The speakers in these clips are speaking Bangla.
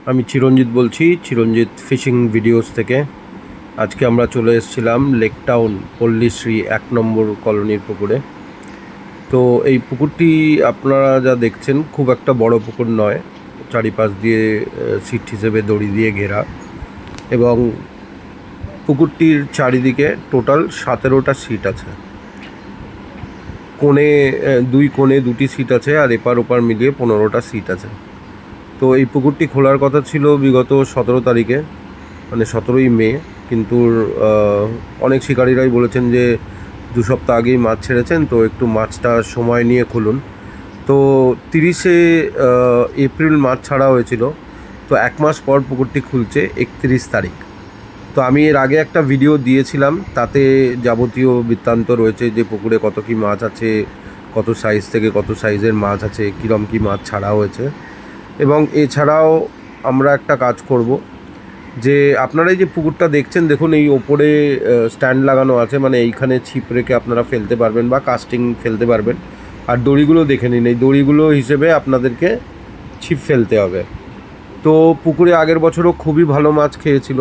আমি চিরঞ্জিত বলছি, চিরঞ্জিত ফিশিং ভিডিওস থেকে। আজকে আমরা চলে এসেছিলাম লেক টাউন পল্লীশ্রী 1 নম্বর কলোনির পুকুরে। তো এই পুকুরটি আপনারা যা দেখছেন খুব একটা বড় পুকুর নয়, চারিপাশ দিয়ে সিট হিসেবে দড়ি দিয়ে ঘেরা, এবং পুকুরটির চারিদিকে টোটাল 17টা সিট আছে। কোণে 2 কোণে 2টি সিট আছে, আর এপার ওপার মিলিয়ে 15টা সিট আছে। তো এই পুকুরটি খোলার কথা ছিল বিগত 17 তারিখে, মানে 17ই মে, কিন্তু অনেক শিকারীরাই বলেছেন যে 2 সপ্তাহ আগেই মাছ ছেড়েছেন, তো একটু মাছটা সময় নিয়ে খুলুন। তো 30শে এপ্রিল মাছ ছাড়া হয়েছিল, তো 1 মাস পর পুকুরটি খুলছে 31 তারিখ। তো আমি এর আগে একটা ভিডিও দিয়েছিলাম, তাতে যাবতীয় বৃত্তান্ত রয়েছে যে পুকুরে কত কী মাছ আছে, কত সাইজ থেকে কত সাইজের মাছ আছে, কীরকম কী মাছ ছাড়া হয়েছে। এবং এছাড়াও আমরা একটা কাজ করব, যে আপনারা এই যে পুকুরটা দেখছেন, দেখুন এই ওপরে স্ট্যান্ড লাগানো আছে, মানে এইখানে ছিপ রেখে আপনারা ফেলতে পারবেন বা কাস্টিং ফেলতে পারবেন। আর দড়িগুলো দেখে নিন, এই দড়িগুলো হিসেবে আপনাদেরকে ছিপ ফেলতে হবে। তো পুকুরে আগের বছরও খুবই ভালো মাছ খেয়েছিল।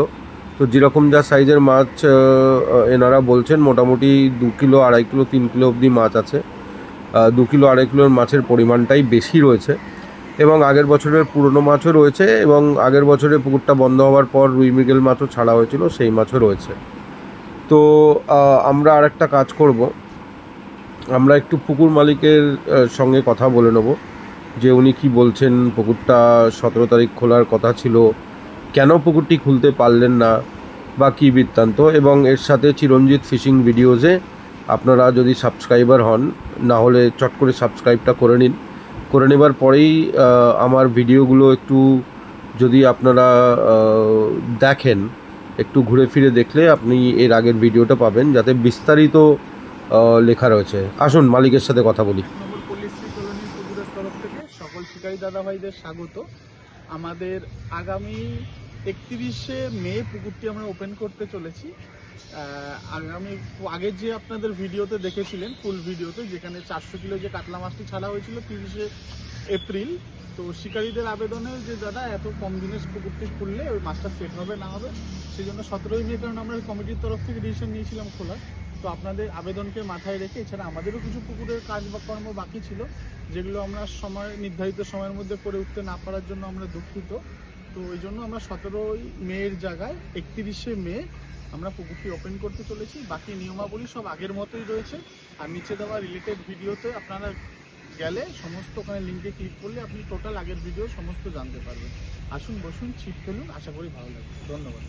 তো যেরকম যা সাইজের মাছ এনারা বলছেন, মোটামুটি 2 কিলো 2.5 কিলো 3 কিলো অবধি মাছ আছে। 2 কিলো 2.5 কিলোর মাছের পরিমাণটাই বেশি রয়েছে, এবং আগের বছরের পুরনো মাছও রয়েছে, এবং আগের বছরে পুকুরটা বন্ধ হওয়ার পর রুই মৃগেল মাছও ছাড়া হয়েছিল, সেই মাছও রয়েছে। তো আমরা আরেকটা কাজ করব, আমরা একটু পুকুর মালিকের সঙ্গে কথা বলে নেব যে উনি কি বলছেন। পুকুরটা 17 তারিখ খোলার কথা ছিল, কেন পুকুরটি খুলতে পারলেন না, বা কী বৃত্তান্ত। এবং এর সাথে চিরঞ্জিত ফিশিং ভিডিওসে আপনারা যদি সাবস্ক্রাইবার হন, না হলে চট করে সাবস্ক্রাইবটা করে নিন। করে নেবার পরেই আমার ভিডিওগুলো একটু যদি আপনারা দেখেন, একটু ঘুরে ফিরে দেখলে আপনি এর আগের ভিডিওটা পাবেন, যাতে বিস্তারিত লেখা রয়েছে। আসুন মালিকের সাথে কথা বলি। পল্লীশ্রী কলোনি পুকুরের তরফ থেকে সকল শিকারী দাদা ভাইদের স্বাগত। আমাদের আগামী 31শে মে পুকুরটি আমরা ওপেন করতে চলেছি। আগের যে আপনাদের ভিডিওতে দেখেছিলেন, ফুল ভিডিওতে, যেখানে 400 কিলো যে কাতলা মাছটি ছাড়া হয়েছিল 30শে এপ্রিল, তো শিকারীদের আবেদনে যে দাদা এত কম দিনে পুকুরটি খুললে ওই মাছটা সেট হবে না হবে, সেই জন্য 17ই মে, কারণ আমরা কমিটির তরফ থেকে ডিসিশন নিয়েছিলাম খোলার। তো আপনাদের আবেদনকে মাথায় রেখে এছাড়া আমাদেরও কিছু পুকুরের কাজ বা কর্ম বাকি ছিল, যেগুলো আমরা নির্ধারিত সময়ের মধ্যে করে উঠতে না পারার জন্য আমরা দুঃখিত। তো ওই জন্য আমরা 17ই মের জায়গায় 31শে মে আমরা পুকুরটি ওপেন করতে চলেছি। বাকি নিয়মাবলী সব আগের মতোই রয়েছে, আর নিচে দেওয়া রিলেটেড ভিডিওতে আপনারা গেলে সমস্ত ওখানে লিঙ্কে ক্লিক করলে আপনি টোটাল আগের ভিডিও সমস্ত জানতে পারবেন। আসুন, বসুন, ছিপ ফেলুন, আশা করি ভালো লাগবে। ধন্যবাদ।